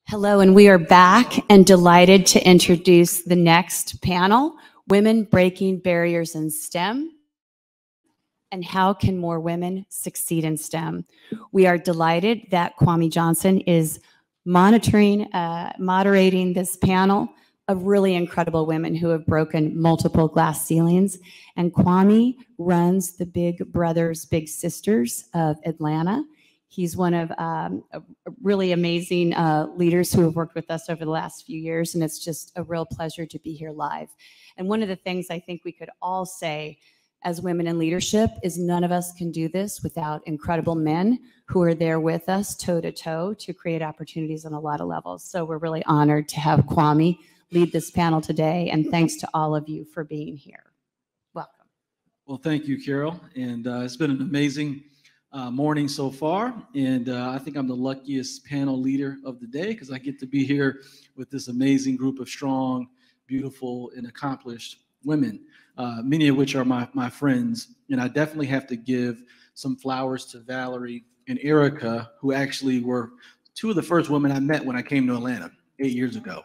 Hello, and we are back and delighted to introduce the next panel, Women Breaking Barriers in STEM, and how can more women succeed in STEM? We are delighted that Kwame Johnson is moderating this panel of really incredible women who have broken multiple glass ceilings. And Kwame runs the Big Brothers Big Sisters of Atlanta. He's one of really amazing leaders who have worked with us over the last few years, and it's just a real pleasure to be here live. And one of the things I think we could all say as women in leadership is none of us can do this without incredible men who are there with us toe to toe to create opportunities on a lot of levels. So we're really honored to have Kwame lead this panel today, and thanks to all of you for being here. Welcome. Well, thank you, Carol, and it's been an amazing morning so far, and I think I'm the luckiest panel leader of the day because I get to be here with this amazing group of strong, beautiful, and accomplished women, many of which are my friends. And I definitely have to give some flowers to Valarie and Errika, who actually were two of the first women I met when I came to Atlanta 8 years ago.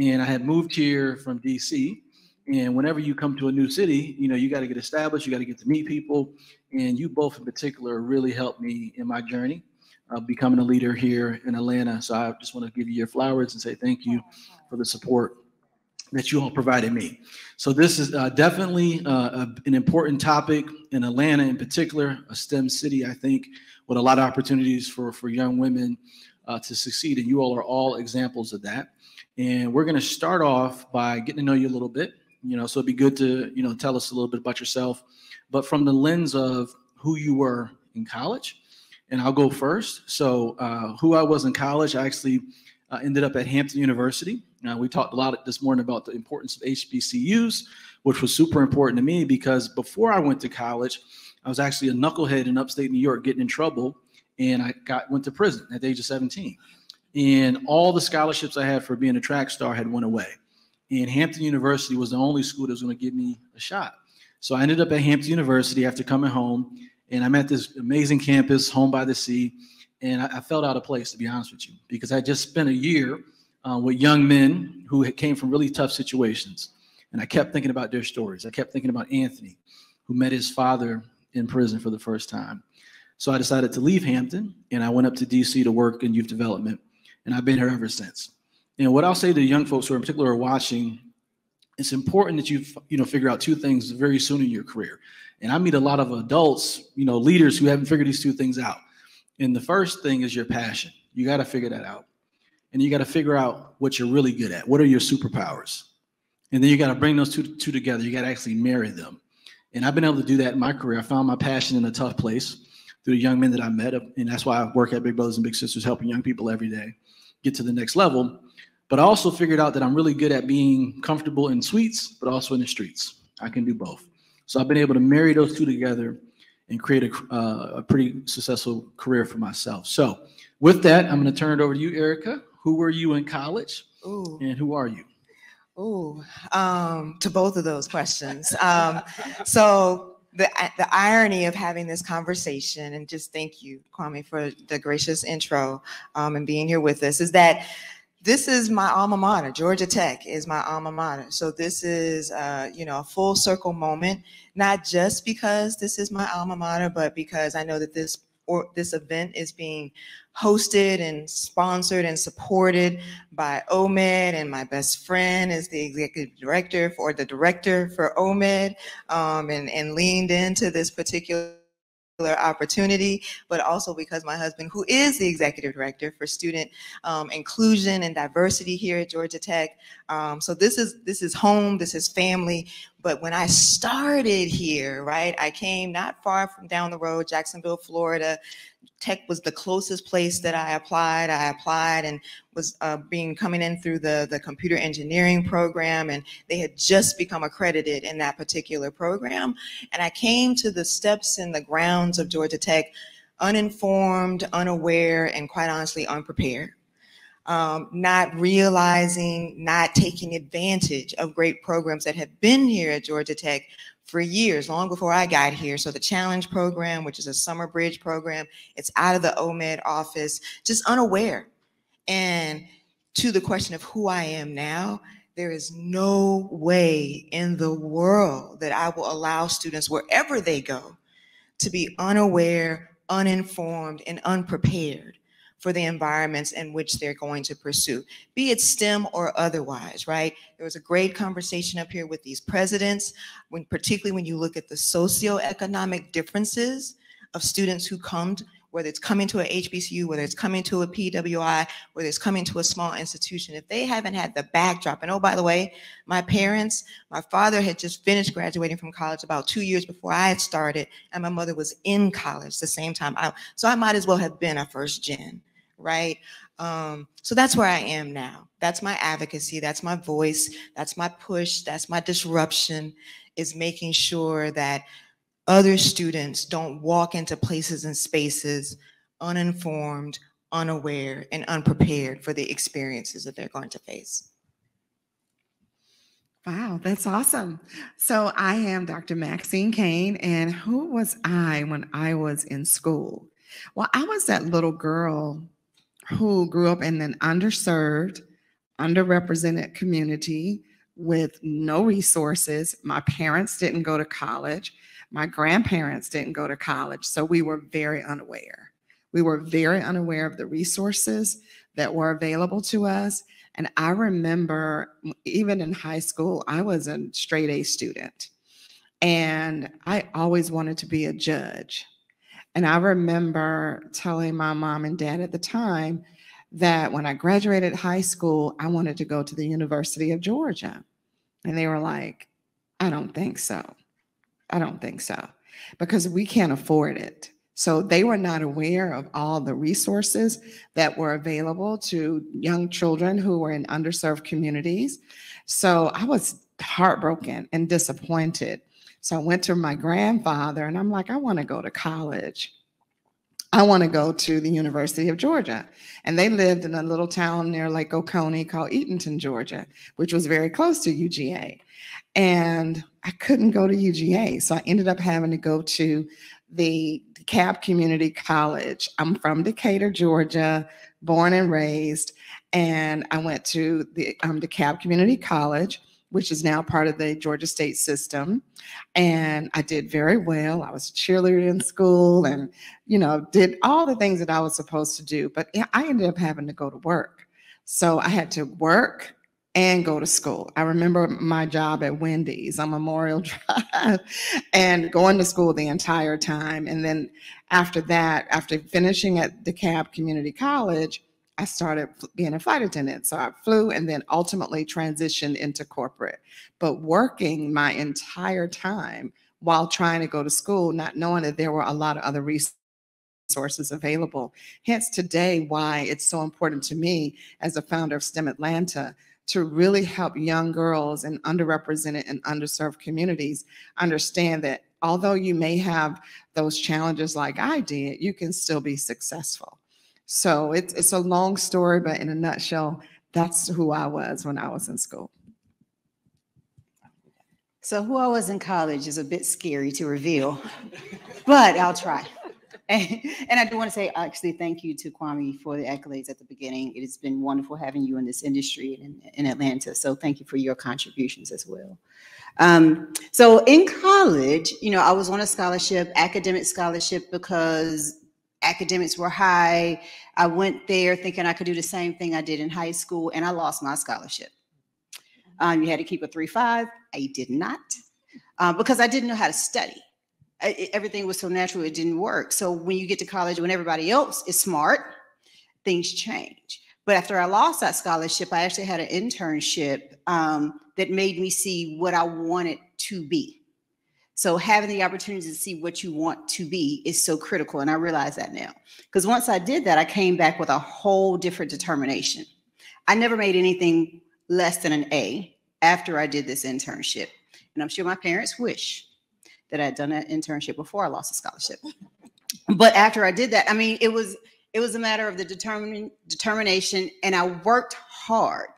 And I had moved here from DC. And whenever you come to a new city, you know, you got to get established, you got to get to meet people. And you both in particular really helped me in my journey of becoming a leader here in Atlanta. So I just want to give you your flowers and say thank you for the support that you all provided me. So this is definitely an important topic in Atlanta in particular, a STEM city, I think, with a lot of opportunities for young women to succeed. And you all are all examples of that. And we're going to start off by getting to know you a little bit. You know, so it'd be good to, you know, tell us a little bit about yourself, but from the lens of who you were in college. And I'll go first. So who I was in college, I actually ended up at Hampton University. We talked a lot this morning about the importance of HBCUs, which was super important to me because before I went to college, I was actually a knucklehead in upstate New York getting in trouble, and I went to prison at the age of 17. And all the scholarships I had for being a track star had went away. And Hampton University was the only school that was going to give me a shot. So I ended up at Hampton University after coming home, and I'm at this amazing campus, home by the sea, and I felt out of place, to be honest with you, because I just spent a year with young men who came from really tough situations. And I kept thinking about their stories. I kept thinking about Anthony, who met his father in prison for the first time. So I decided to leave Hampton, and I went up to DC to work in youth development, and I've been here ever since. And what I'll say to young folks who in particular are watching, it's important that you figure out two things very soon in your career. And I meet a lot of adults, leaders who haven't figured these two things out. And the first thing is your passion. You got to figure that out. And you got to figure out what you're really good at. What are your superpowers? And then you got to bring those two together. You got to actually marry them. And I've been able to do that in my career. I found my passion in a tough place through the young men that I met. And that's why I work at Big Brothers and Big Sisters, helping young people every day get to the next level. But I also figured out that I'm really good at being comfortable in suites, but also in the streets. I can do both. So I've been able to marry those two together and create a pretty successful career for myself. So with that, I'm going to turn it over to you, Errika. Who were you in college? Ooh. And who are you? Ooh, to both of those questions. So the irony of having this conversation, and just thank you, Kwame, for the gracious intro and being here with us, is that this is my alma mater. Georgia Tech is my alma mater. So this is, a full circle moment, not just because this is my alma mater, but because I know that this event is being hosted and sponsored and supported by OMED, and my best friend is the executive director for OMED, and leaned into this particular opportunity, but also because my husband, who is the executive director for student inclusion and diversity here at Georgia Tech. So this is home, this is family. But when I started here, right, I came not far from down the road, Jacksonville, Florida. Tech was the closest place that I applied. I applied and was coming in through the computer engineering program, and they had just become accredited in that particular program. And I came to the steps and the grounds of Georgia Tech uninformed, unaware, and quite honestly unprepared. Not realizing, not taking advantage of great programs that have been here at Georgia Tech for years, long before I got here. So the Challenge program, which is a summer bridge program, it's out of the OMED office, just unaware. And to the question of who I am now, there is no way in the world that I will allow students, wherever they go, to be unaware, uninformed, and unprepared for the environments in which they're going to pursue, be it STEM or otherwise, right? There was a great conversation up here with these presidents, particularly when you look at the socioeconomic differences of students who come, whether it's coming to a HBCU, whether it's coming to a PWI, whether it's coming to a small institution, if they haven't had the backdrop, and oh, by the way, my father had just finished graduating from college about 2 years before I had started, and my mother was in college the same time. So I might as well have been a first gen, right? So that's where I am now. That's my advocacy, that's my voice, that's my push, that's my disruption, is making sure that other students don't walk into places and spaces uninformed, unaware, and unprepared for the experiences that they're going to face. Wow, that's awesome. So I am Dr. Maxine Cain, and who was I when I was in school? Well, I was that little girl who grew up in an underserved, underrepresented community with no resources. My parents didn't go to college. My grandparents didn't go to college, so we were very unaware. We were very unaware of the resources that were available to us. And I remember even in high school, I was a straight A student, and I always wanted to be a judge. And I remember telling my mom and dad at the time that when I graduated high school, I wanted to go to the University of Georgia. And they were like, I don't think so. I don't think so, because we can't afford it. So they were not aware of all the resources that were available to young children who were in underserved communities. So I was heartbroken and disappointed. So I went to my grandfather and I'm like, I want to go to college. I want to go to the University of Georgia. And they lived in a little town near Lake Oconee called Eatonton, Georgia, which was very close to UGA. And I couldn't go to UGA. So I ended up having to go to the DeKalb Community College. I'm from Decatur, Georgia, born and raised. And I went to the DeKalb Community College, which is now part of the Georgia State system. And I did very well. I was a cheerleader in school and, did all the things that I was supposed to do. But I ended up having to go to work. So I had to work and go to school. I remember my job at Wendy's on Memorial Drive and going to school the entire time. And then after that, after finishing at DeKalb Community College, I started being a flight attendant. So I flew and then ultimately transitioned into corporate, but working my entire time while trying to go to school, not knowing that there were a lot of other resources available. Hence today, why it's so important to me as a founder of STEM Atlanta to really help young girls in underrepresented and underserved communities understand that although you may have those challenges like I did, you can still be successful. So it's a long story, but in a nutshell, that's who I was when I was in school. So who I was in college is a bit scary to reveal, but I'll try. And I do want to say, actually, thank you to Kwame for the accolades at the beginning. It has been wonderful having you in this industry in Atlanta. So thank you for your contributions as well. So in college, I was on a scholarship, academic scholarship, because academics were high. I went there thinking I could do the same thing I did in high school, and I lost my scholarship. You had to keep a 3.5. I did not, because I didn't know how to study. Everything was so natural, it didn't work. So when you get to college, when everybody else is smart, things change. But after I lost that scholarship, I actually had an internship that made me see what I wanted to be. So having the opportunity to see what you want to be is so critical. And I realize that now, because once I did that, I came back with a whole different determination. I never made anything less than an A after I did this internship. And I'm sure my parents wish that I had done that internship before I lost a scholarship. But after I did that, it was a matter of the determination, and I worked hard,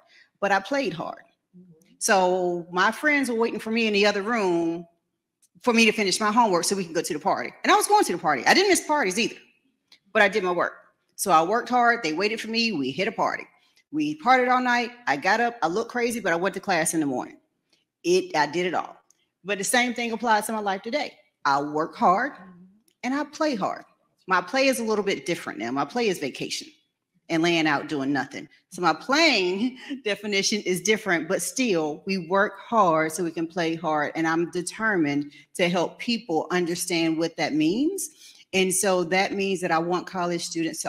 but I played hard. So my friends were waiting for me in the other room for me to finish my homework so we can go to the party. And I was going to the party. I didn't miss parties either, but I did my work. So I worked hard. They waited for me. We hit a party. We partied all night. I got up, I looked crazy, but I went to class in the morning. I did it all. But the same thing applies to my life today. I work hard and I play hard. My play is a little bit different now. My play is vacation and laying out doing nothing. So my playing definition is different, but still we work hard so we can play hard. And I'm determined to help people understand what that means. And so that means that I want college students,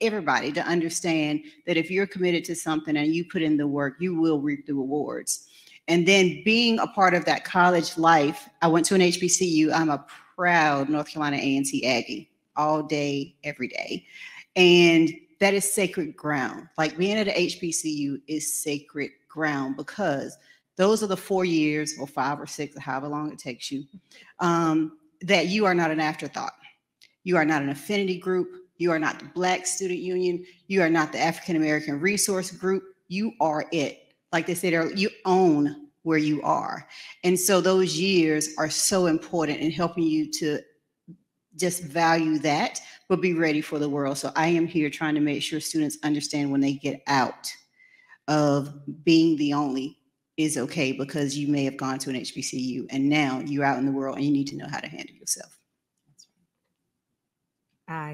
everybody to understand that if you're committed to something and you put in the work, you will reap the rewards. And then being a part of that college life, I went to an HBCU. I'm a proud North Carolina A&T Aggie all day, every day. And that is sacred ground. Like being at a HBCU is sacred ground because those are the 4 years or 5 or 6 or however long it takes you, that you are not an afterthought. You are not an affinity group. You are not the Black Student Union. You are not the African American Resource Group. You are it. Like they said earlier, you own where you are. And so those years are so important in helping you to just value that, but be ready for the world. So I am here trying to make sure students understand when they get out of being the only is okay, because you may have gone to an HBCU and now you're out in the world and you need to know how to handle yourself.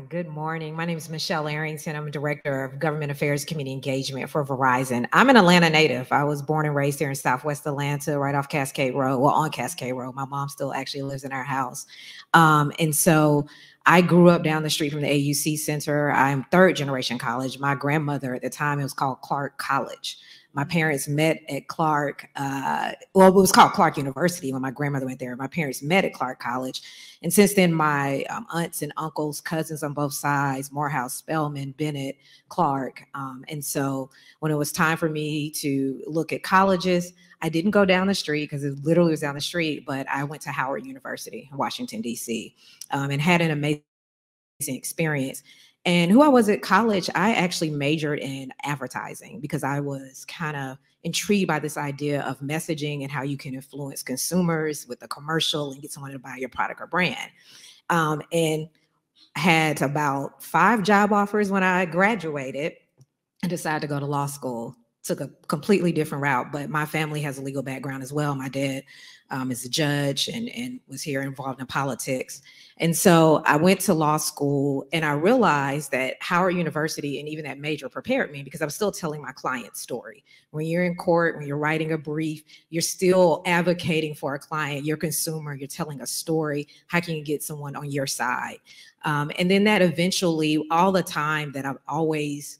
Good morning. My name is Michelle Arrington. I'm a Director of Government Affairs Community Engagement for Verizon. I'm an Atlanta native. I was born and raised here in Southwest Atlanta, right off Cascade Road, well, on Cascade Road. My mom still actually lives in our house. And so I grew up down the street from the AUC Center. I'm third generation college. My grandmother at the time, it was called Clark College. My parents met at Clark, well, it was called Clark University when my grandmother went there. My parents met at Clark College. And since then, my aunts and uncles, cousins on both sides, Morehouse, Spelman, Bennett, Clark. And so when it was time for me to look at colleges, I didn't go down the street because it literally was down the street, but I went to Howard University in Washington, D.C. And had an amazing experience. And who I was at college, I actually majored in advertising because I was kind of intrigued by this idea of messaging and how you can influence consumers with a commercial and get someone to buy your product or brand. And had about 5 job offers when I graduated and decided to go to law school. Took a completely different route, but my family has a legal background as well. My dad is a judge and was here involved in politics. And so I went to law school and I realized that Howard University and even that major prepared me because I was still telling my client's story. When you're in court, when you're writing a brief, you're still advocating for a client, your consumer, you're telling a story. How can you get someone on your side? And then that eventually, all the time that I've always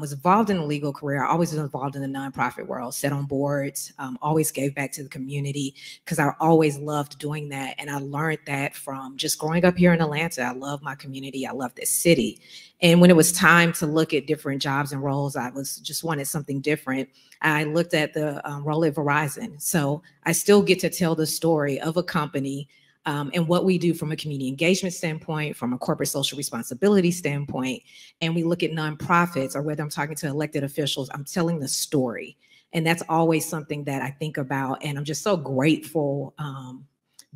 was involved in a legal career. I always was involved in the nonprofit world, sat on boards, always gave back to the community because I always loved doing that. And I learned that from just growing up here in Atlanta. I love my community. I love this city. And when it was time to look at different jobs and roles, I was just wanted something different. I looked at the role at Verizon. So I still get to tell the story of a company and what we do from a community engagement standpoint, from a corporate social responsibility standpoint. And we look at nonprofits, or whether I'm talking to elected officials, I'm telling the story. And that's always something that I think about. And I'm just so grateful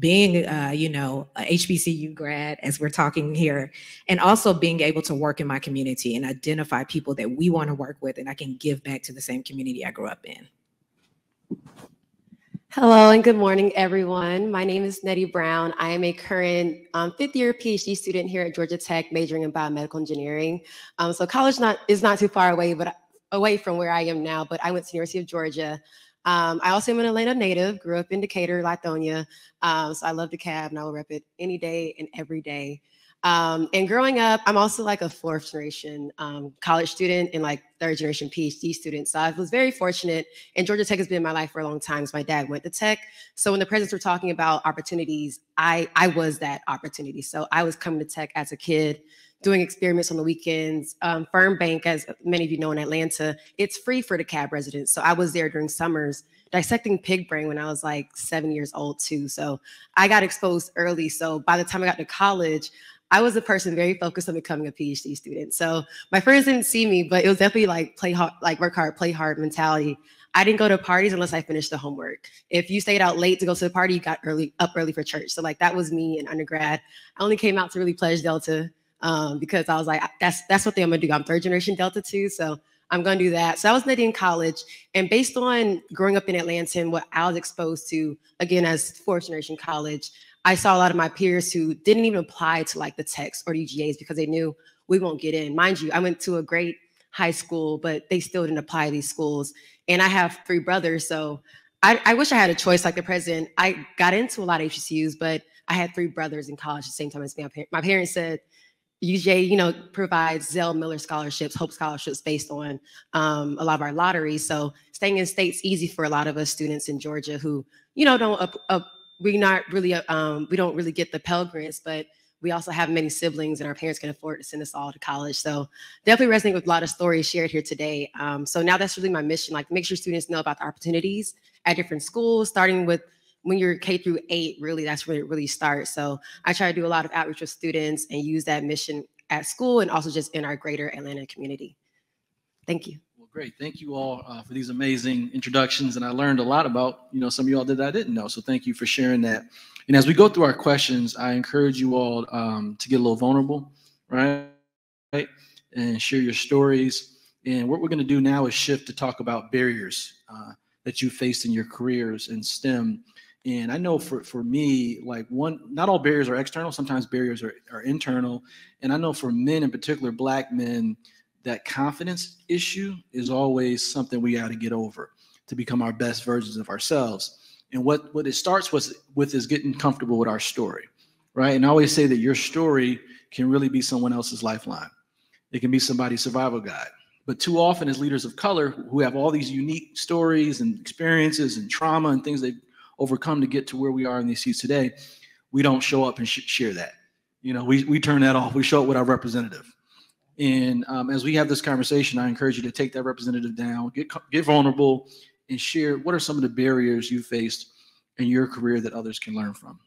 being, a HBCU grad, as we're talking here, and also being able to work in my community and identify people that we want to work with, and I can give back to the same community I grew up in. Hello and good morning, everyone. My name is Nettie Brown. I am a current 5th year PhD student here at Georgia Tech, majoring in biomedical engineering. So college is not too far away, but away from where I am now, but I went to the University of Georgia. I also am an Atlanta native, grew up in Decatur, Lithonia. So I love the cab and I will rep it any day and every day. And growing up, I'm also like a 4th generation college student and like 3rd generation PhD student. So I was very fortunate, and Georgia Tech has been in my life for a long time. So my dad went to Tech. So when the presidents were talking about opportunities, I was that opportunity. So I was coming to Tech as a kid, doing experiments on the weekends. Fern Bank, as many of you know in Atlanta, it's free for the cab residents. So I was there during summers dissecting pig brain when I was like 7 years old too. So I got exposed early. So by the time I got to college, I was a person very focused on becoming a PhD student. So my friends didn't see me, but it was definitely like play hard, like work hard, play hard mentality. I didn't go to parties unless I finished the homework. If you stayed out late to go to the party, you got up early for church. So like that was me in undergrad. I only came out to really pledge Delta because I was like, that's what I'm gonna do. I'm third generation Delta too, so I'm gonna do that. So I was Nettie in college, and based on growing up in Atlanta and what I was exposed to, again, as fourth generation college, I saw a lot of my peers who didn't even apply to like the techs or UGAs because they knew we won't get in. Mind you, I went to a great high school, but they still didn't apply to these schools. And I have 3 brothers, so I wish I had a choice like the president. I got into a lot of HBCUs, but I had 3 brothers in college at the same time as me. My parents said, UJ, provides Zell Miller scholarships, Hope scholarships based on a lot of our lotteries. So staying in state's easy for a lot of us students in Georgia who, don't we don't really get the Pell Grants, but we also have many siblings and our parents can afford to send us all to college. So definitely resonate with a lot of stories shared here today. So now that's really my mission, like make sure students know about the opportunities at different schools, starting with when you're K through 8, really, that's where it really starts. So I try to do a lot of outreach with students and use that mission at school and also just in our greater Atlanta community. Thank you. Well, great. Thank you all for these amazing introductions. And I learned a lot about, some of you all that I didn't know. So thank you for sharing that. And as we go through our questions, I encourage you all to get a little vulnerable, right? And share your stories. And what we're going to do now is shift to talk about barriers that you faced in your careers in STEM. And I know for me, not all barriers are external. Sometimes barriers are internal. And I know for men in particular, Black men, that confidence issue is always something we got to get over to become our best versions of ourselves. And what it starts with is getting comfortable with our story, right? And I always say that your story can really be someone else's lifeline. It can be somebody's survival guide. But too often as leaders of color who have all these unique stories and experiences and trauma and things they've overcome to get to where we are in these seats today, we don't show up and share that. We turn that off. We show up with our representative. And as we have this conversation, I encourage you to take that representative down, get vulnerable, and share what are some of the barriers you faced in your career that others can learn from.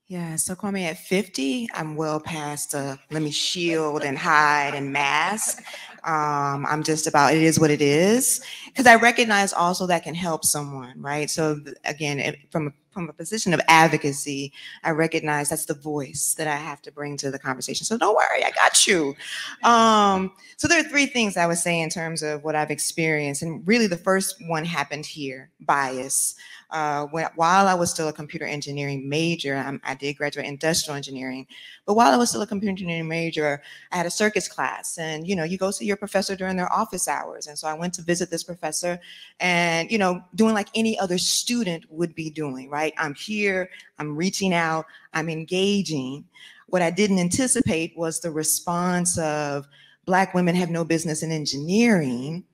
Yeah, so Kwame, at 50, I'm well past let me shield and hide and mask. I'm just about, it is what it is. Because I recognize also that can help someone, right? So again, from a position of advocacy, I recognize that's the voice that I have to bring to the conversation. So don't worry, I got you. So there are 3 things I would say in terms of what I've experienced. And really the first one happened here, bias. While I was still a computer engineering major, I did graduate industrial engineering, but while I was still a computer engineering major, I had a circuits class, and you go see your professor during their office hours. And so I went to visit this professor and, doing like any other student would be doing, right? I'm here, I'm reaching out, I'm engaging. What I didn't anticipate was the response of Black women have no business in engineering,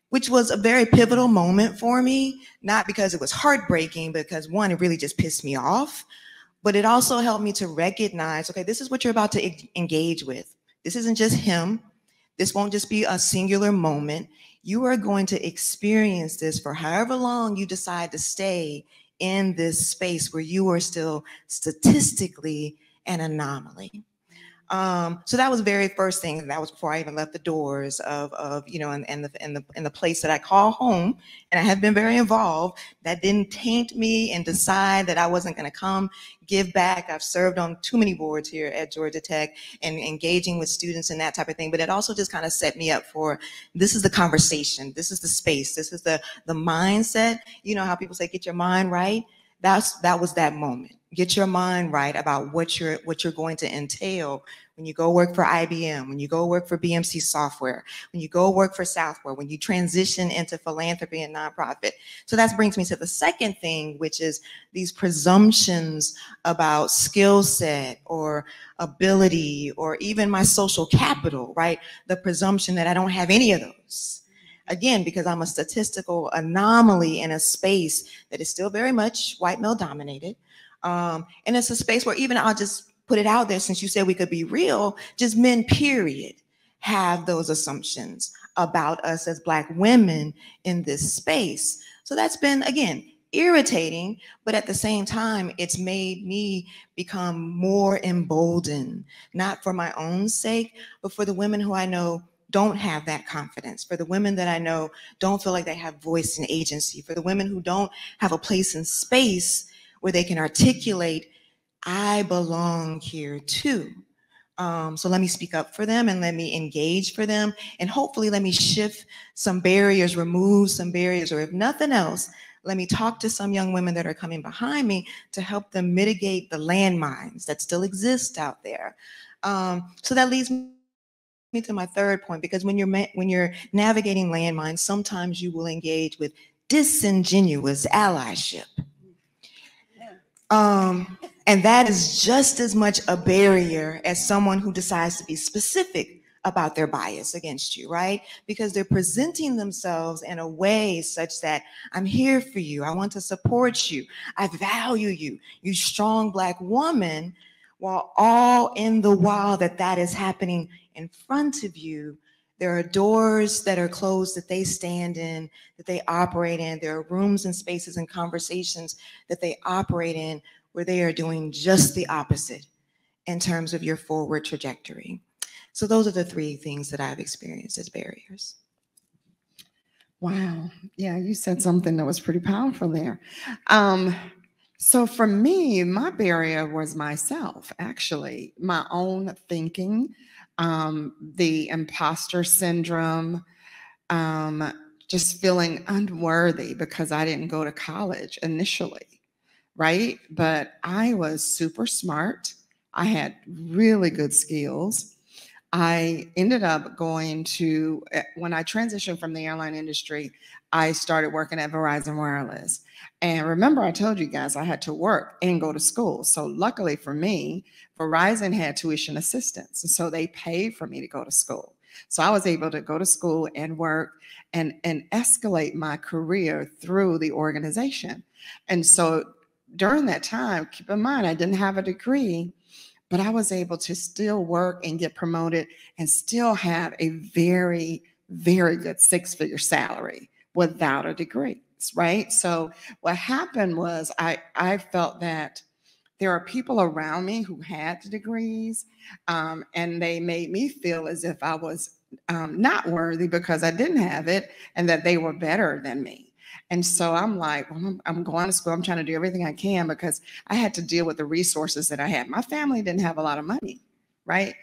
which was a very pivotal moment for me, not because it was heartbreaking, because one, it really just pissed me off, but it also helped me to recognize, okay, this is what you're about to engage with. This isn't just him. This won't just be a singular moment. You are going to experience this for however long you decide to stay in this space where you are still statistically an anomaly. So that was the very first thing. That was before I even left the doors of in the place that I call home. And I have been very involved. That didn't taint me and decide that I wasn't going to come give back. I've served on too many boards here at Georgia Tech and engaging with students and that type of thing. But it also just kind of set me up for, this is the conversation. This is the space. This is the mindset. You know how people say, get your mind right? That was that moment. Get your mind right about what you're going to entail when you go work for IBM, when you go work for BMC Software, when you go work for Southward, when you transition into philanthropy and nonprofit. So that brings me to the second thing, which is these presumptions about skill set or ability or even my social capital, right? The presumption that I don't have any of those. Again, because I'm a statistical anomaly in a space that is still very much white male dominated. And it's a space where even I'll just put it out there, since you said we could be real, just men, period, have those assumptions about us as Black women in this space. So that's been, again, irritating, but at the same time, it's made me become more emboldened, not for my own sake, but for the women who I know don't have that confidence, for the women that I know don't feel like they have voice and agency, for the women who don't have a place in space where they can articulate, I belong here too. So let me speak up for them and let me engage for them. And hopefully let me shift some barriers, remove some barriers, or if nothing else, let me talk to some young women that are coming behind me to help them mitigate the landmines that still exist out there. So that leads me to my third point, because when you're navigating landmines, sometimes you will engage with disingenuous allyship. And that is just as much a barrier as someone who decides to be specific about their bias against you, right? Because they're presenting themselves in a way such that I'm here for you, I want to support you, I value you, you strong Black woman, while all in the while that is happening in front of you, there are doors that are closed that they stand in, that they operate in. There are rooms and spaces and conversations that they operate in where they are doing just the opposite in terms of your forward trajectory. So those are the three things that I've experienced as barriers. Wow. Yeah, you said something that was pretty powerful there. So for me, my barrier was myself, actually, my own thinking, the imposter syndrome, just feeling unworthy because I didn't go to college initially, right? But I was super smart. I had really good skills. I ended up going to, when I transitioned from the airline industry, I started working at Verizon Wireless. And remember, I told you guys I had to work and go to school. So luckily for me, Verizon had tuition assistance. And so they paid for me to go to school. So I was able to go to school and work and escalate my career through the organization. And so during that time, keep in mind, I didn't have a degree, but I was able to still work and get promoted and still have a very, very good six-figure salary without a degree, right? So what happened was I felt that there are people around me who had the degrees, and they made me feel as if I was not worthy because I didn't have it and that they were better than me. And so I'm like, well, I'm going to school. I'm trying to do everything I can because I had to deal with the resources that I had. My family didn't have a lot of money, right?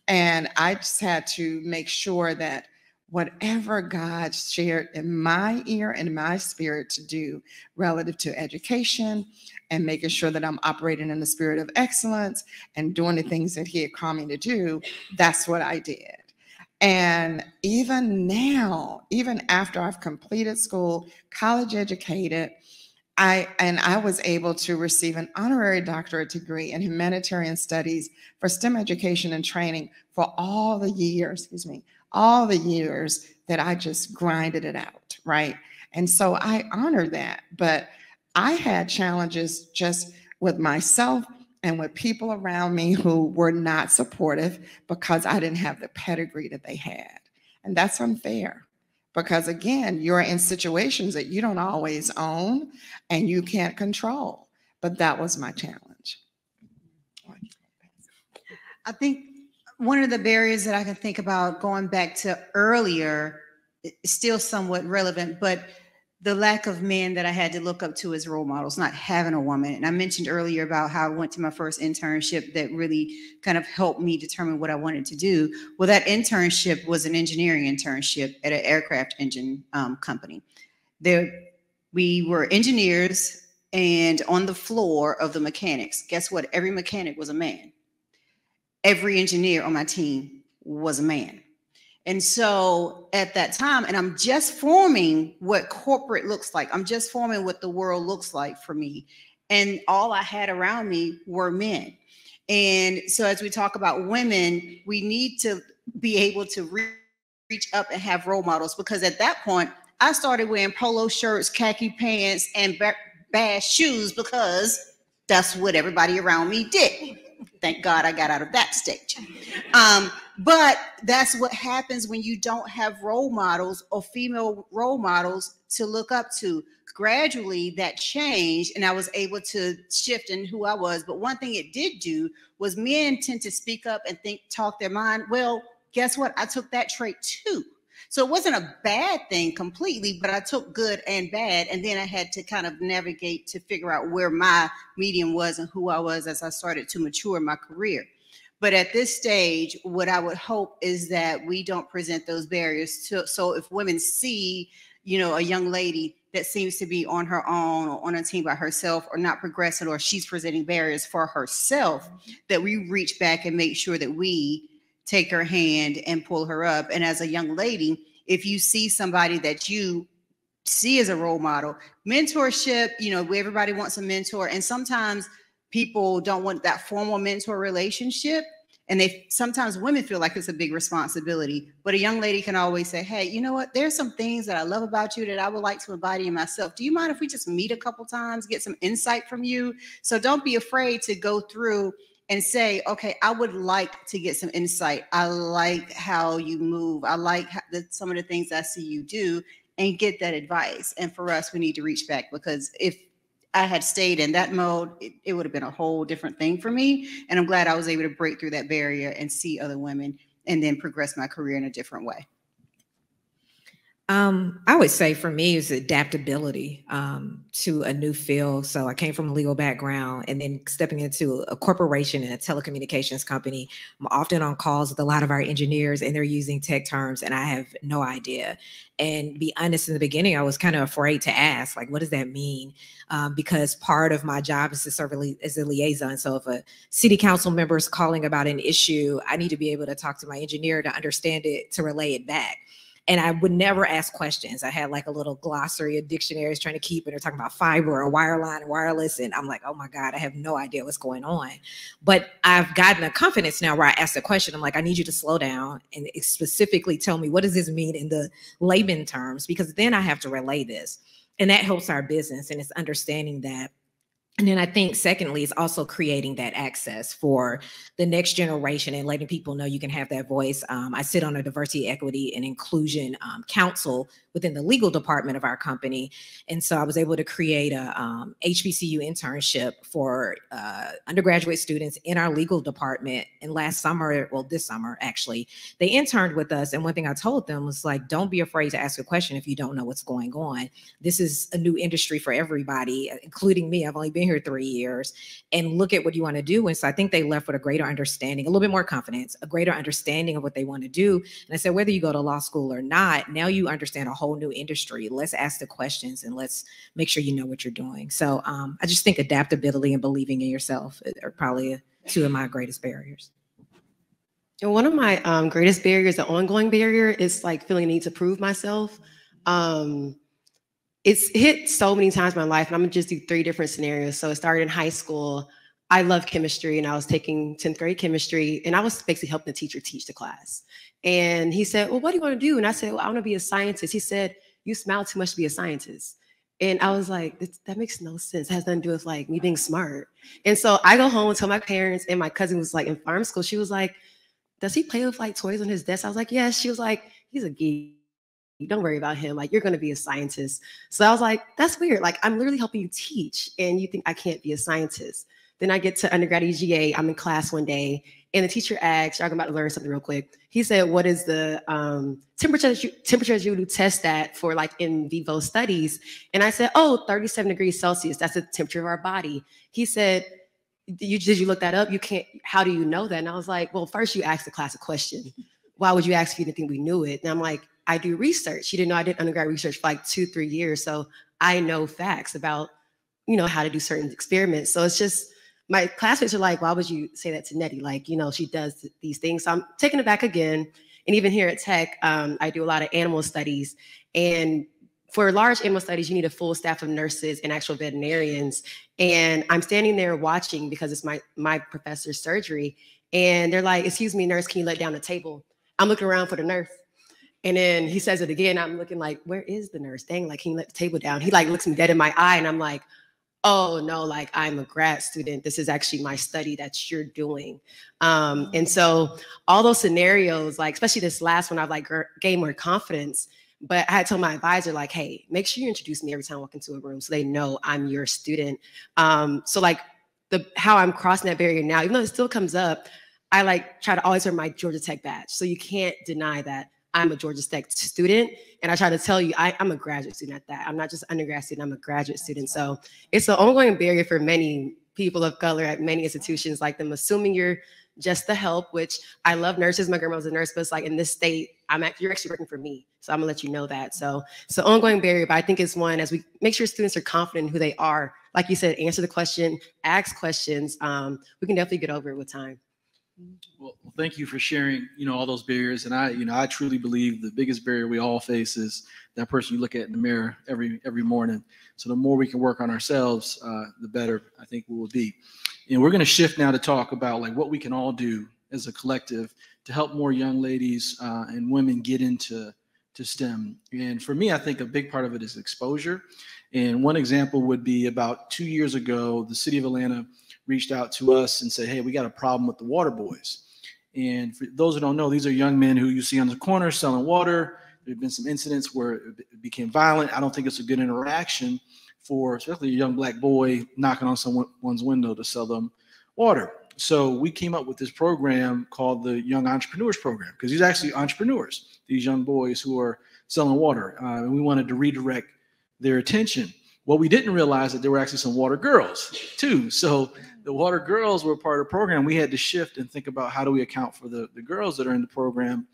And I just had to make sure that whatever God shared in my ear and my spirit to do relative to education and making sure that I'm operating in the spirit of excellence and doing the things that he had called me to do, that's what I did. And even now, even after I've completed school, college educated, I was able to receive an honorary doctorate degree in humanitarian studies for STEM education and training for all the years, all the years that I just grinded it out, right? And so I honor that, but I had challenges just with myself and with people around me who were not supportive because I didn't have the pedigree that they had. And that's unfair because, again, you're in situations that you don't always own and you can't control. But that was my challenge. I think one of the barriers that I can think about going back to earlier is still somewhat relevant, but the lack of men that I had to look up to as role models, not having a woman. And I mentioned earlier about how I went to my first internship that really kind of helped me determine what I wanted to do. Well, that internship was an engineering internship at an aircraft engine company. We were engineers and on the floor of the mechanics. Guess what? Every mechanic was a man. Every engineer on my team was a man. And so at that time, and I'm just forming what corporate looks like. I'm just forming what the world looks like for me. And all I had around me were men. And so as we talk about women, we need to be able to reach up and have role models, because at that point, I started wearing polo shirts, khaki pants, and bad shoes because that's what everybody around me did. Thank God I got out of that stage. But that's what happens when you don't have role models or female role models to look up to. Gradually that changed and I was able to shift in who I was. But one thing it did do was men tend to speak up and talk their mind. Well, guess what? I took that trait too. So it wasn't a bad thing completely, but I took good and bad. And then I had to kind of navigate to figure out where my medium was and who I was as I started to mature in my career. But at this stage, what I would hope is that we don't present those barriers to, so if women see, you know, a young lady that seems to be on her own or on a team by herself or not progressing, or she's presenting barriers for herself, that we reach back and make sure that we take her hand and pull her up. And as a young lady, if you see somebody that you see as a role model, mentorship, you know, everybody wants a mentor. And sometimes people don't want that formal mentor relationship. And sometimes women feel like it's a big responsibility, but a young lady can always say, hey, you know what? There's some things that I love about you that I would like to embody in myself. Do you mind if we just meet a couple times, get some insight from you? So don't be afraid to go through and say, okay, I would like to get some insight. I like how you move. I like some of the things I see you do, and get that advice. And for us, we need to reach back, because if I had stayed in that mode, it would have been a whole different thing for me. And I'm glad I was able to break through that barrier and see other women and then progress my career in a different way. I would say for me is adaptability to a new field. So I came from a legal background, and then stepping into a corporation and a telecommunications company. I'm often on calls with a lot of our engineers, and they're using tech terms and I have no idea. And be honest, in the beginning, I was kind of afraid to ask, like, what does that mean? Because part of my job is to serve as a liaison. So if a city council member is calling about an issue, I need to be able to talk to my engineer to understand it, to relay it back. And I would never ask questions. I had like a little glossary of dictionaries trying to keep it, or talking about fiber or wireline and wireless. And I'm like, oh my God, I have no idea what's going on. But I've gotten a confidence now where I ask the question. I'm like, I need you to slow down and specifically tell me, what does this mean in the layman terms? Because then I have to relay this. And that helps our business. And it's understanding that. And then I think secondly, is also creating that access for the next generation and letting people know you can have that voice. I sit on a diversity, equity, and inclusion council within the legal department of our company. And so I was able to create a HBCU internship for undergraduate students in our legal department. And last summer, well, this summer, actually, they interned with us. And one thing I told them was like, don't be afraid to ask a question if you don't know what's going on. This is a new industry for everybody, including me. I've only been here 3 years, and look at what you want to do. And so I think they left with a greater understanding, a little bit more confidence, a greater understanding of what they want to do. And I said, whether you go to law school or not, now you understand a whole new industry. Let's ask the questions and let's make sure you know what you're doing. So I just think adaptability and believing in yourself are probably two of my greatest barriers. And one of my greatest barriers, the ongoing barrier, is like feeling a need to prove myself. It's hit so many times in my life, and I'm gonna just do 3 different scenarios. So it started in high school. I love chemistry, and I was taking 10th grade chemistry, and I was basically helping the teacher teach the class. And he said, well, what do you want to do? And I said, well, I want to be a scientist. He said, you smile too much to be a scientist. And I was like, that makes no sense. It has nothing to do with like me being smart. And so I go home and tell my parents, and my cousin was like in farm school. She was like, does he play with like toys on his desk? I was like, yes. She was like, he's a geek. Don't worry about him. Like, you're going to be a scientist. So I was like, that's weird. Like, I'm literally helping you teach, and you think I can't be a scientist. Then I get to undergrad EGA. I'm in class one day, and the teacher asks, I'm about to learn something real quick. He said, what is the temperature you would test that for like in vivo studies? And I said, oh, 37 degrees Celsius. That's the temperature of our body. He said, did you look that up? You can't, how do you know that? And I was like, well, first you asked the class a question. Why would you ask if you didn't think we knew it? And I'm like, I do research. You didn't know I did undergrad research for like 2-3 years. So I know facts about, you know, how to do certain experiments. So it's just, my classmates are like, why would you say that to Nettie? Like, you know, she does these things. So I'm taking it back again. And even here at Tech, I do a lot of animal studies. And for large animal studies, you need a full staff of nurses and actual veterinarians. And I'm standing there watching because it's my professor's surgery. And they're like, excuse me, nurse, can you let down the table? I'm looking around for the nurse. And then he says it again. I'm looking like, where is the nurse? Dang, like, can you let the table down? He like looks me dead in my eye. And I'm like, oh no, like I'm a grad student. This is actually my study that you're doing. And so all those scenarios, like, especially this last one, I've like gained more confidence. But I had told my advisor, like, hey, make sure you introduce me every time I walk into a room so they know I'm your student. So like how I'm crossing that barrier now, even though it still comes up, I like try to always wear my Georgia Tech badge. So you can't deny that I'm a Georgia Tech student. And I try to tell you, I'm a graduate student at that. I'm not just an undergrad student, I'm a graduate student. So it's an ongoing barrier for many people of color at many institutions, like them assuming you're just the help, which I love nurses. My grandma was a nurse, but it's like in this state, you're actually working for me. So I'm gonna let you know that. So it's an ongoing barrier, but I think it's one as we make sure students are confident in who they are. Like you said, answer the question, ask questions. We can definitely get over it with time. Well, thank you for sharing, all those barriers. And I truly believe the biggest barrier we all face is that person you look at in the mirror every morning. So the more we can work on ourselves, the better I think we will be. And we're going to shift now to talk about like what we can all do as a collective to help more young ladies and women get into STEM. And for me, I think a big part of it is exposure. And one example would be about 2 years ago, the city of Atlanta reached out to us and said, hey, we got a problem with the water boys. And for those who don't know, these are young men who you see on the corner selling water. There have been some incidents where it became violent. I don't think it's a good interaction for especially a young black boy knocking on someone's window to sell them water. So we came up with this program called the Young Entrepreneurs Program, because these are actually entrepreneurs, these young boys who are selling water. And we wanted to redirect their attention. Well, we didn't realize that there were actually some water girls too. So the water girls were part of the program. We had to shift and think about how do we account for the girls that are in the program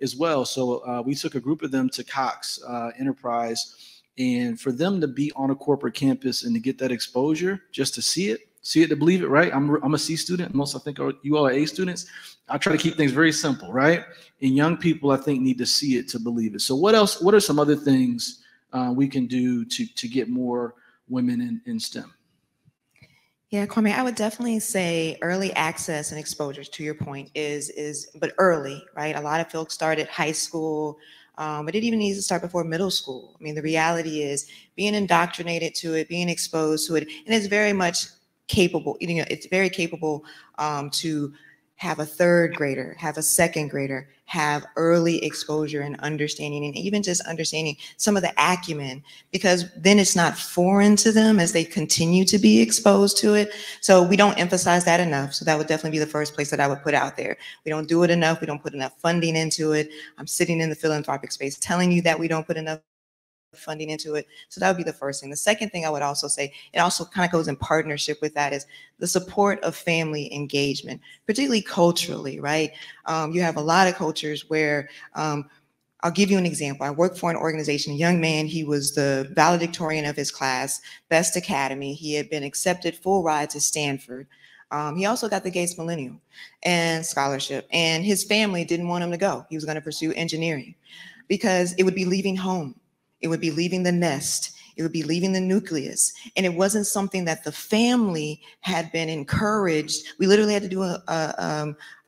as well. So we took a group of them to Cox Enterprise, and for them to be on a corporate campus and to get that exposure, just to see it to believe it, right? I'm a C student. Most I think you all are A students. I try to keep things very simple, right? And young people, I think, need to see it to believe it. So what else? What are some other things we can do to get more women in STEM? Yeah, Kwame, I would definitely say early access and exposure, to your point, but early, right? A lot of folks start at high school, but it even needs to start before middle school. I mean, the reality is being indoctrinated to it, being exposed to it, and it's very much capable, it's very capable to have a third grader, have a second grader, have early exposure and understanding, and even just understanding some of the acumen, because then it's not foreign to them as they continue to be exposed to it. So we don't emphasize that enough. So that would definitely be the first place that I would put out there. We don't do it enough. We don't put enough funding into it. I'm sitting in the philanthropic space telling you that we don't put enough funding into it. So that would be the first thing. The second thing I would also say, it also kind of goes in partnership with that, is the support of family engagement, particularly culturally, right? You have a lot of cultures where, I'll give you an example. I worked for an organization, a young man, he was the valedictorian of his class, best academy. He had been accepted full ride to Stanford. He also got the Gates Millennium and scholarship, and his family didn't want him to go. He was going to pursue engineering because it would be leaving home. It would be leaving the nest. It would be leaving the nucleus. And it wasn't something that the family had been encouraged. We literally had to do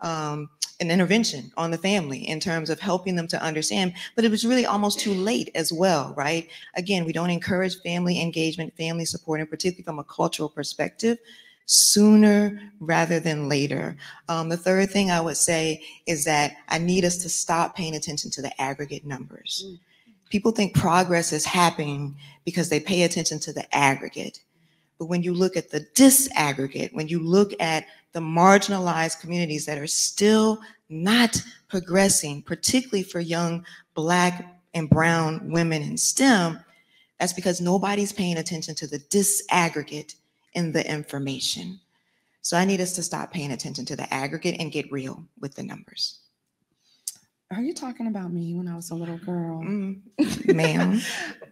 an intervention on the family in terms of helping them to understand, but it was really almost too late as well, right? Again, we don't encourage family engagement, family support, and particularly from a cultural perspective, sooner rather than later. The third thing I would say is that I need us to stop paying attention to the aggregate numbers. People think progress is happening because they pay attention to the aggregate. But when you look at the disaggregate, when you look at the marginalized communities that are still not progressing, particularly for young Black and brown women in STEM, that's because nobody's paying attention to the disaggregate in the information. So I need us to stop paying attention to the aggregate and get real with the numbers. Are you talking about me when I was a little girl? Ma'am.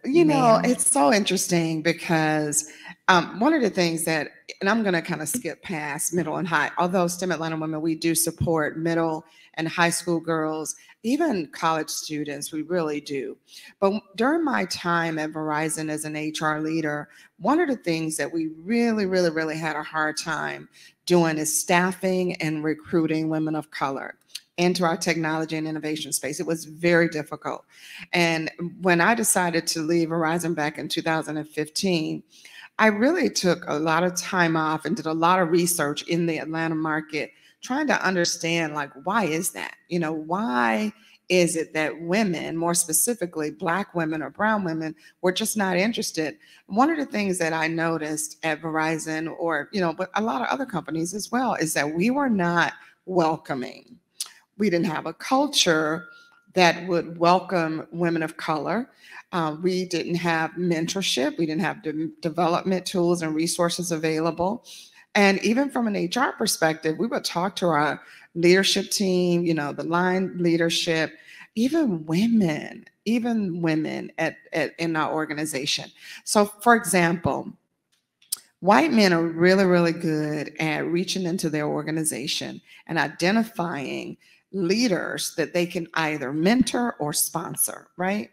It's so interesting because one of the things that, and I'm going to kind of skip past middle and high, although STEM Atlanta Women, we do support middle and high school girls, even college students, we really do. But during my time at Verizon as an HR leader, one of the things that we really had a hard time doing is staffing and recruiting women of color into our technology and innovation space. It was very difficult. And when I decided to leave Verizon back in 2015, I really took a lot of time off and did a lot of research in the Atlanta market, trying to understand, like, why is that? Why is it that women, more specifically Black women or brown women, were just not interested? One of the things that I noticed at Verizon, or, but a lot of other companies as well, is that we were not welcoming. We didn't have a culture that would welcome women of color. We didn't have mentorship. We didn't have development tools and resources available. And even from an HR perspective, we would talk to our leadership team, you know, the line leadership, even women in our organization. So for example, white men are really, really good at reaching into their organization and identifying leaders that they can either mentor or sponsor, right?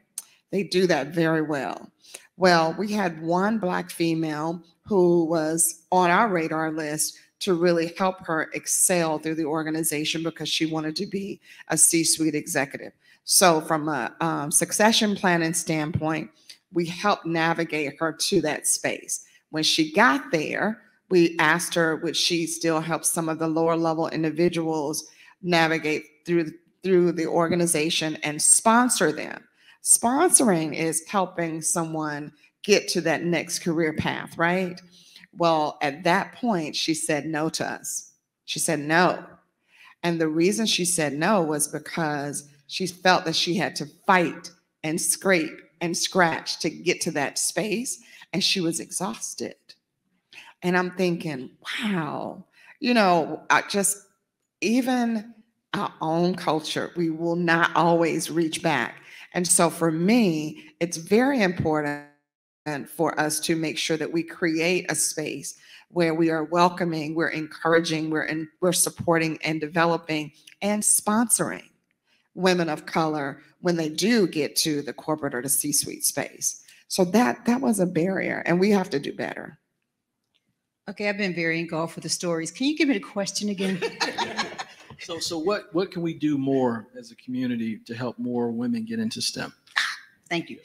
They do that very well. Well, we had one Black female who was on our radar list to really help her excel through the organization because she wanted to be a C-suite executive. So from a succession planning standpoint, we helped navigate her to that space. When she got there, we asked her, would she still help some of the lower level individuals navigate through the organization and sponsor them? Sponsoring is helping someone get to that next career path, right? Well, at that point, she said no to us. She said no. And the reason she said no was because she felt that she had to fight and scrape and scratch to get to that space, and she was exhausted. And I'm thinking, wow, you know, even our own culture, we will not always reach back. And so for me, it's very important for us to make sure that we create a space where we are welcoming, we're encouraging, we're supporting and developing and sponsoring women of color when they do get to the corporate or the C-suite space. So that was a barrier, and we have to do better. Okay, I've been very engulfed with the stories. Can you give me the question again? So what can we do more as a community to help more women get into STEM? Thank you.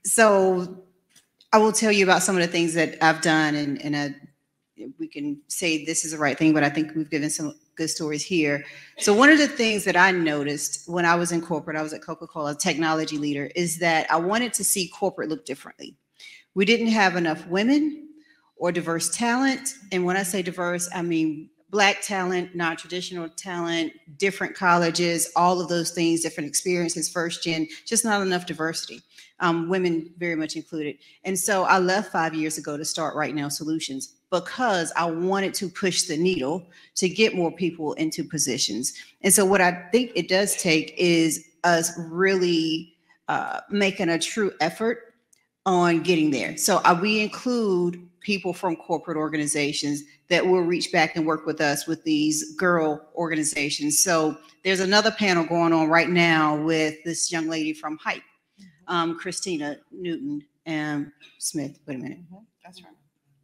So I will tell you about some of the things that I've done, and we can say this is the right thing, but I think we've given some good stories here. So one of the things that I noticed when I was in corporate, I was at Coca-Cola, technology leader, is that I wanted to see corporate look differently. We didn't have enough women or diverse talent. And when I say diverse, I mean Black talent, non-traditional talent, different colleges, all of those things, different experiences, first gen, just not enough diversity. Women very much included. And so I left 5 years ago to start WrightNow Solutions because I wanted to push the needle to get more people into positions. And so what I think it does take is us really making a true effort on getting there. So we include people from corporate organizations that will reach back and work with us with these girl organizations. So there's another panel going on right now with this young lady from Hype, Christina Newton and Smith. Wait a minute. That's right.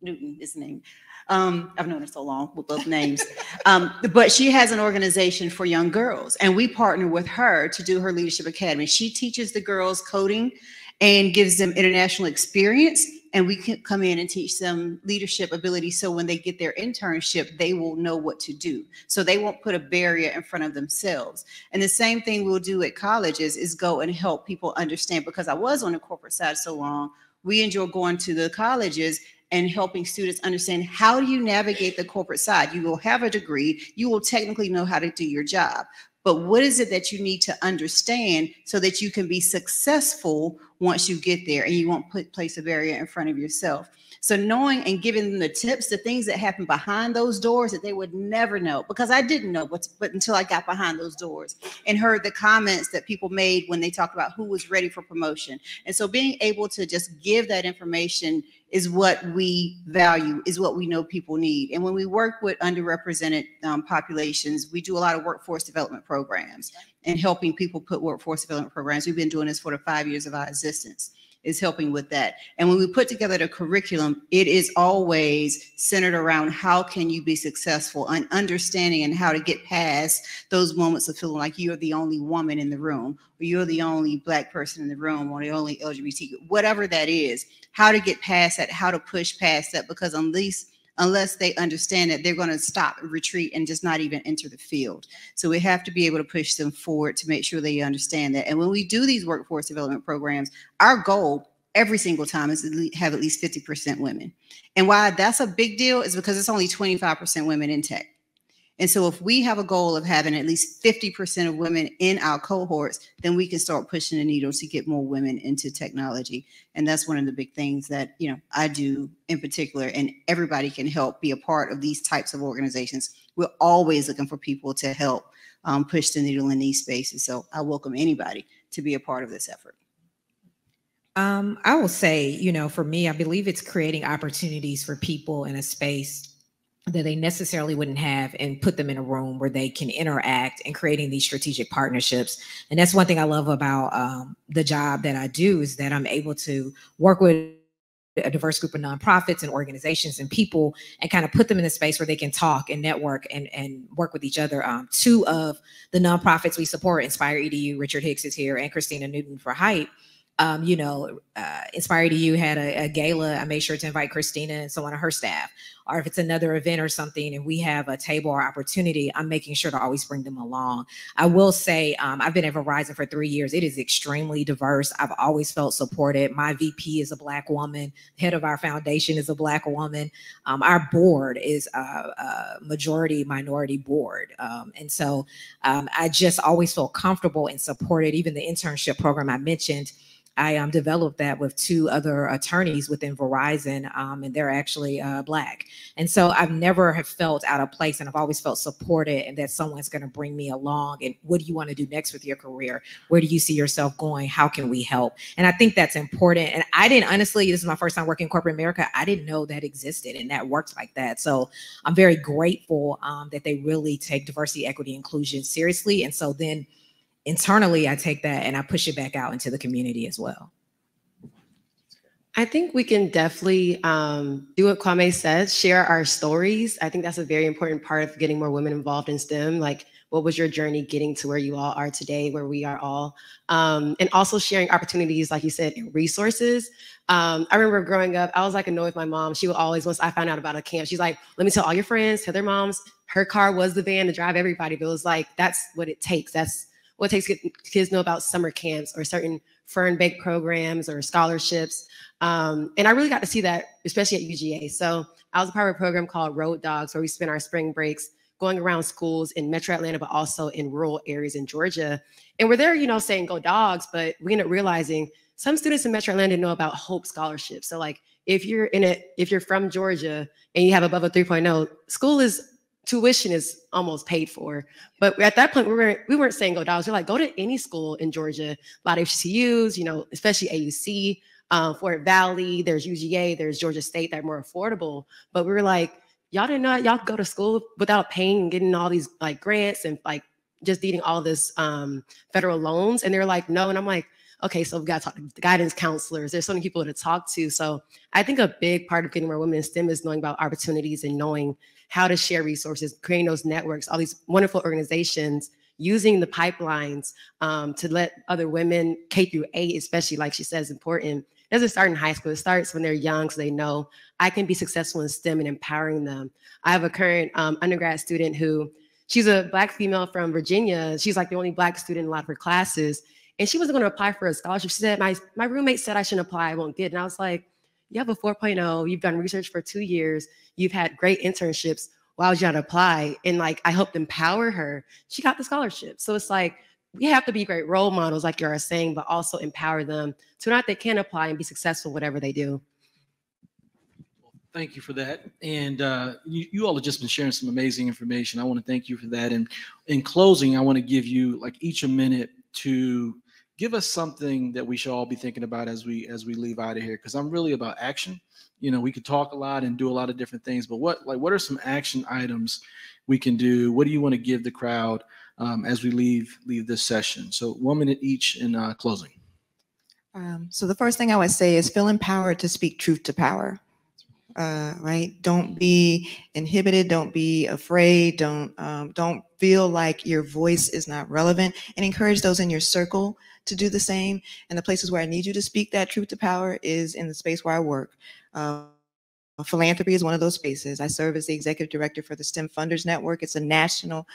Newton is the name. I've known her so long with both names. But she has an organization for young girls, and we partner with her to do her Leadership Academy. She teaches the girls coding and gives them international experience, and we can come in and teach them leadership ability, so when they get their internship, they will know what to do. So they won't put a barrier in front of themselves. And the same thing we'll do at colleges is go and help people understand, because I was on the corporate side so long, we enjoy going to the colleges and helping students understand, how do you navigate the corporate side? You will have a degree, you will technically know how to do your job, but what is it that you need to understand so that you can be successful once you get there and you won't place a barrier in front of yourself? So knowing and giving them the tips, the things that happen behind those doors that they would never know, because I didn't know but until I got behind those doors and heard the comments that people made when they talked about who was ready for promotion. And so being able to just give that information is what we value, is what we know people need. And when we work with underrepresented populations, we do a lot of workforce development programs and helping people put workforce development programs. We've been doing this for the 5 years of our existence, is helping with that. And when we put together the curriculum, it is always centered around how can you be successful and understanding and how to get past those moments of feeling like you're the only woman in the room, or you're the only Black person in the room, or the only LGBT, whatever that is, how to get past that, how to push past that, because unless they understand it, they're going to stop, retreat, and just not even enter the field. So we have to be able to push them forward to make sure they understand that. And when we do these workforce development programs, our goal every single time is to have at least 50% women. And why that's a big deal is because it's only 25% women in tech. And so if we have a goal of having at least 50% of women in our cohorts, then we can start pushing the needle to get more women into technology. And that's one of the big things that, I do in particular, and everybody can help be a part of these types of organizations. We're always looking for people to help push the needle in these spaces. So I welcome anybody to be a part of this effort. I will say, for me, I believe it's creating opportunities for people in a space that they necessarily wouldn't have, and put them in a room where they can interact, and creating these strategic partnerships. And that's one thing I love about the job that I do, is that I'm able to work with a diverse group of nonprofits and organizations and people, and kind of put them in a space where they can talk and network and work with each other. Two of the nonprofits we support, Inspire EDU, Richard Hicks is here, and Christina Newton for Hype. Inspire EDU had a gala. I made sure to invite Christina and someone on her staff. Or if it's another event or something and we have a table or opportunity, I'm making sure to always bring them along. I will say, I've been at Verizon for 3 years. It is extremely diverse. I've always felt supported. My VP is a Black woman. Head of our foundation is a Black woman. Our board is a majority minority board. And so I just always feel comfortable and supported. Even the internship program I mentioned, I developed that with 2 other attorneys within Verizon, and they're actually Black. And so I've never have felt out of place, and I've always felt supported, and that someone's going to bring me along. And what do you want to do next with your career? Where do you see yourself going? How can we help? And I think that's important. And I didn't, honestly, this is my first time working in corporate America. I didn't know that existed and that worked like that. So I'm very grateful that they really take diversity, equity, inclusion seriously. And so then internally, I take that and I push it back out into the community as well. I think we can definitely do what Kwame says, share our stories. I think that's a very important part of getting more women involved in STEM. Like, what was your journey getting to where you all are today, where we are all? And also sharing opportunities, like you said, and resources. I remember growing up, I was like annoyed with my mom. She would always, once I found out about a camp, she's like, let me tell all your friends, tell their moms. Her car was the van to drive everybody. But it was like, that's what it takes. That's what it takes to get kids to know about summer camps or certain fern-baked programs or scholarships. And I really got to see that, especially at UGA. So I was a part of a program called Road Dogs, where we spent our spring breaks going around schools in Metro Atlanta, but also in rural areas in Georgia. And we're there, saying go Dogs, but we ended up realizing some students in Metro Atlanta didn't know about Hope Scholarship. So like, if you're from Georgia and you have above a 3.0, tuition is almost paid for. But at that point, we weren't saying go Dogs. We're like, go to any school in Georgia. A lot of HCUs, especially AUC, Fort Valley, there's UGA, there's Georgia State that are more affordable. But we were like, y'all didn't know y'all could go to school without paying and getting all these like grants and like just needing all this federal loans. And they're like, no. And I'm like, okay, so we've got to talk to the guidance counselors. There's so many people to talk to. So I think a big part of getting more women in STEM is knowing about opportunities and knowing how to share resources, creating those networks, all these wonderful organizations, using the pipelines to let other women, K through 8, especially, like she says, important. It doesn't start in high school. It starts when they're young, so they know I can be successful in STEM and empowering them. I have a current undergrad student she's a Black female from Virginia. She's like the only Black student in a lot of her classes. And she wasn't going to apply for a scholarship. She said, my roommate said I shouldn't apply, I won't get it. And I was like, you have a 4.0, you've done research for 2 years, you've had great internships, why would you not apply? And like, I helped empower her. She got the scholarship. So it's like, we have to be great role models, like you are saying, but also empower them to know that they can apply and be successful, whatever they do. Thank you for that. And you all have just been sharing some amazing information. I want to thank you for that. And in closing, I want to give you like each a minute to give us something that we should all be thinking about as we leave out of here, because I'm really about action. We could talk a lot and do a lot of different things, but what are some action items we can do? What do you want to give the crowd as we leave this session? So 1 minute each in closing. So the first thing I would say is feel empowered to speak truth to power. Right? Don't be inhibited. Don't be afraid. Don't feel like your voice is not relevant, and encourage those in your circle to do the same. And the places where I need you to speak that truth to power is in the space where I work. Philanthropy is one of those spaces. I serve as the executive director for the STEM Funders Network. It's a national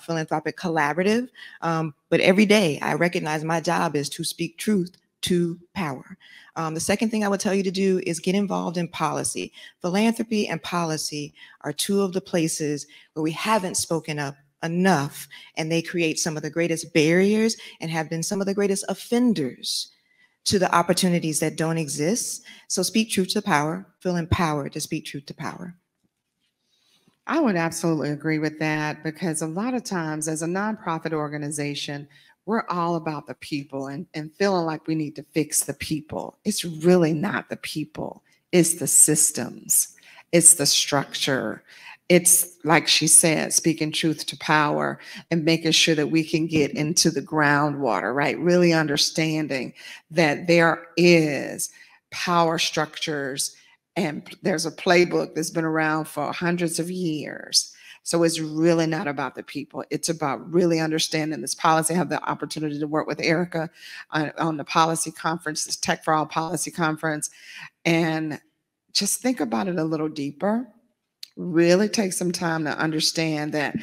philanthropic collaborative. But every day I recognize my job is to speak truth to power. The second thing I would tell you to do is get involved in policy. Philanthropy and policy are two of the places where we haven't spoken up enough, and they create some of the greatest barriers and have been some of the greatest offenders to the opportunities that don't exist. So speak truth to power, feel empowered to speak truth to power. I would absolutely agree with that, because a lot of times as a nonprofit organization, we're all about the people and feeling like we need to fix the people. It's really not the people. It's the systems. It's the structure. It's, like she said, speaking truth to power and making sure that we can get into the groundwater, right? Really understanding that there is power structures, and there's a playbook that's been around for hundreds of years. So it's really not about the people. It's about really understanding this policy. I have the opportunity to work with Errika on the policy conference, this Tech for All policy conference, and just think about it a little deeper. Really take some time to understand that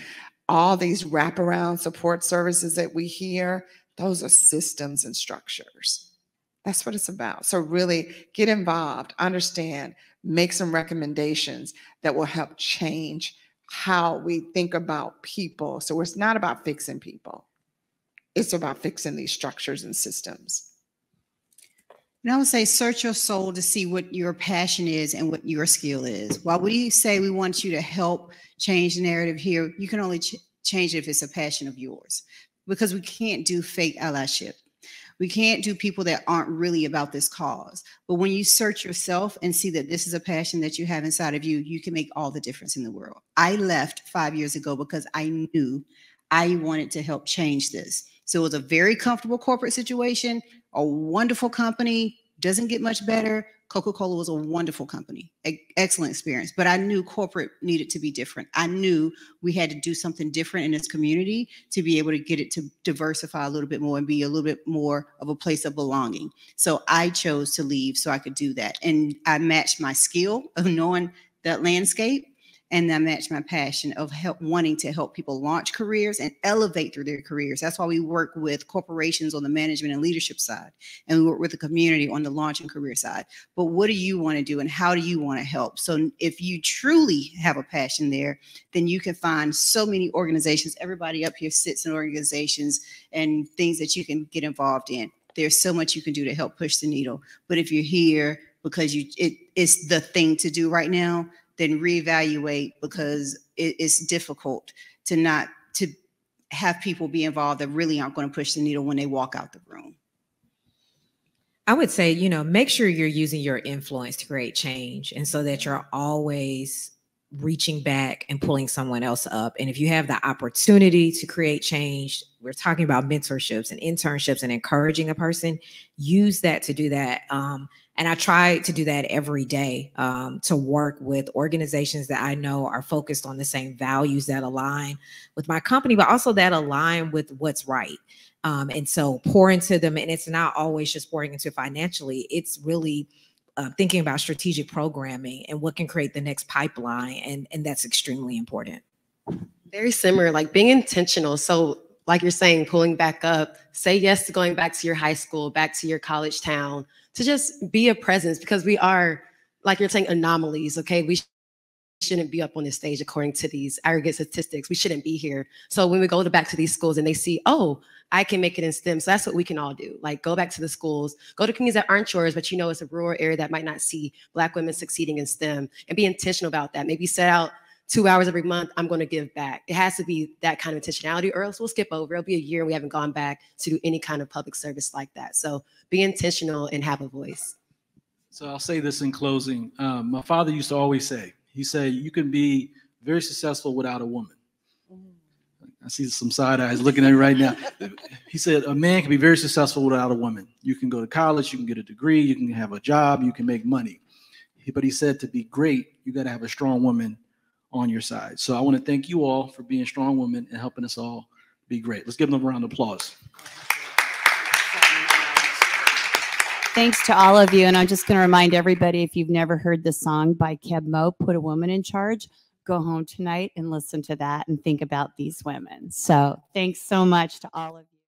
all these wraparound support services that we hear, those are systems and structures. That's what it's about. So really get involved, understand, make some recommendations that will help change how we think about people. So it's not about fixing people. It's about fixing these structures and systems. And I would say search your soul to see what your passion is and what your skill is. While we say we want you to help change the narrative here, you can only change it if it's a passion of yours, because we can't do fake allyship. We can't do people that aren't really about this cause. But when you search yourself and see that this is a passion that you have inside of you, you can make all the difference in the world. I left 5 years ago because I knew I wanted to help change this. So it was a very comfortable corporate situation, a wonderful company, doesn't get much better. Coca-Cola was a wonderful company, excellent experience, but I knew corporate needed to be different. I knew we had to do something different in this community to be able to get it to diversify a little bit more and be a little bit more of a place of belonging. So I chose to leave so I could do that. And I matched my skill of knowing that landscape, and I matched my passion of wanting to help people launch careers and elevate through their careers. That's why we work with corporations on the management and leadership side, and we work with the community on the launch and career side. But what do you want to do, and how do you want to help? So if you truly have a passion there, then you can find so many organizations. Everybody up here sits in organizations and things that you can get involved in. There's so much you can do to help push the needle. But if you're here because it's the thing to do right now, then reevaluate, because it's difficult to have people be involved that really aren't going to push the needle when they walk out the room. I would say, make sure you're using your influence to create change, and so that you're always reaching back and pulling someone else up. And if you have the opportunity to create change, we're talking about mentorships and internships and encouraging a person, use that to do that. And I try to do that every day, to work with organizations that I know are focused on the same values that align with my company, but also that align with what's right. And so pour into them. And it's not always just pouring into financially. It's really thinking about strategic programming and what can create the next pipeline. And that's extremely important. Very similar, like being intentional. So like you're saying, pulling back up, say yes to going back to your high school, back to your college town, to just be a presence, because we are, like you're saying, anomalies, okay? We shouldn't be up on this stage according to these arrogant statistics. We shouldn't be here. So when we go back to these schools and they see, oh, I can make it in STEM. So that's what we can all do. Like go back to the schools, go to communities that aren't yours, but it's a rural area that might not see Black women succeeding in STEM, and be intentional about that. Maybe set out 2 hours every month, I'm going to give back. It has to be that kind of intentionality, or else we'll skip over. It'll be a year and we haven't gone back to do any kind of public service like that. So be intentional and have a voice. So I'll say this in closing. My father used to always say, he said, you can be very successful without a woman. I see some side eyes looking at me right now. He said, a man can be very successful without a woman. You can go to college, you can get a degree, you can have a job, you can make money. But he said, to be great, you got to have a strong woman on your side. So I want to thank you all for being strong women and helping us all be great. Let's give them a round of applause. Thanks to all of you. And I'm just going to remind everybody, if you've never heard the song by Keb Mo, Put a Woman in Charge, go home tonight and listen to that and think about these women. So thanks so much to all of you.